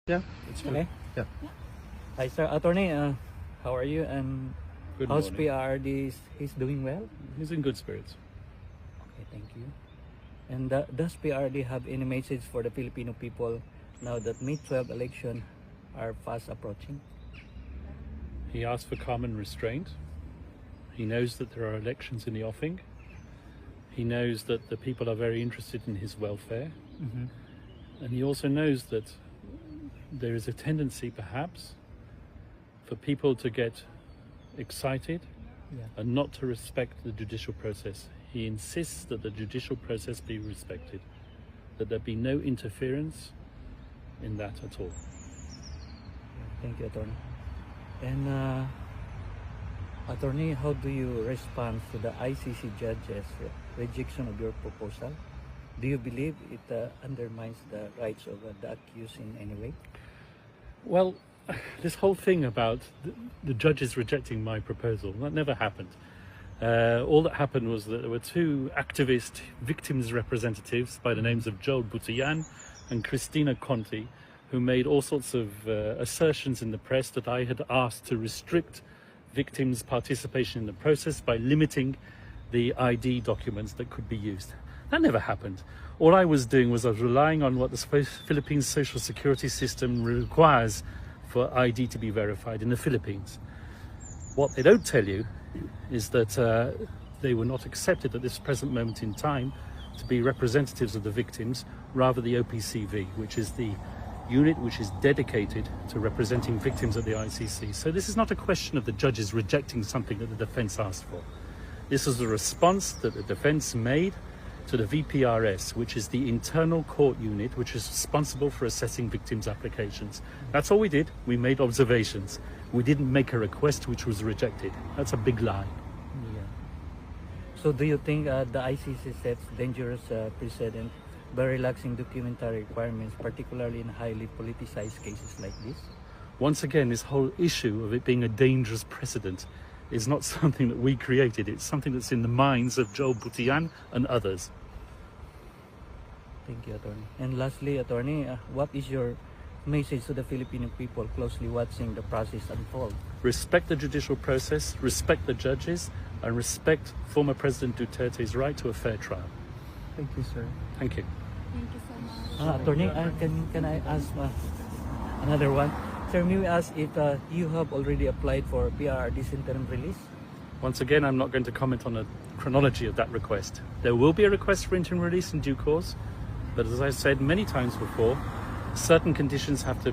Yeah, it's fine. Okay. Yeah. Hi, sir. Attorney, how are you? And Good how's morning. PRD? He's doing well? He's in good spirits. Okay, thank you. And does PRD have any message for the Filipino people now that May 12 election are fast approaching? He asked for calm and restraint. He knows that there are elections in the offing. He knows that the people are very interested in his welfare. Mm-hmm. And he also knows that there is a tendency, perhaps, for people to get excited Yeah. and not to respect the judicial process. He insists that the judicial process be respected, that there be no interference in that at all. Thank you, Attorney. And Attorney, how do you respond to the ICC judges' rejection of your proposal? Do you believe it undermines the rights of the accused in any way? Well, this whole thing about the judges rejecting my proposal, that never happened. All that happened was that there were two activist victims representatives by the names of Joel Butian and Christina Conti, who made all sorts of assertions in the press that I had asked to restrict victims' participation in the process by limiting the ID documents that could be used. That never happened. All I was doing was I was relying on what the Philippines social security system requires for ID to be verified in the Philippines. What they don't tell you is that they were not accepted at this present moment in time to be representatives of the victims, rather the OPCV, which is the unit which is dedicated to representing victims at the ICC. So this is not a question of the judges rejecting something that the defence asked for. This is a response that the defence made to the VPRS, which is the internal court unit which is responsible for assessing victims' applications. That's all we did. We made observations. We didn't make a request which was rejected. That's a big lie. Yeah. So do you think the ICC sets dangerous precedent by relaxing documentary requirements, particularly in highly politicized cases like this? Once again, this whole issue of it being a dangerous precedent is not something that we created. It's something that's in the minds of Joel Butian and others. Thank you, Attorney. And lastly, Attorney, what is your message to the Filipino people closely watching the process unfold? Respect the judicial process, respect the judges, and respect former President Duterte's right to a fair trial. Thank you, sir. Thank you. Thank you so much. Attorney, can I ask another one? Sir, may we ask if you have already applied for PRD's interim release? Once again, I'm not going to comment on the chronology of that request. There will be a request for interim release in due course, but as I said many times before, certain conditions have to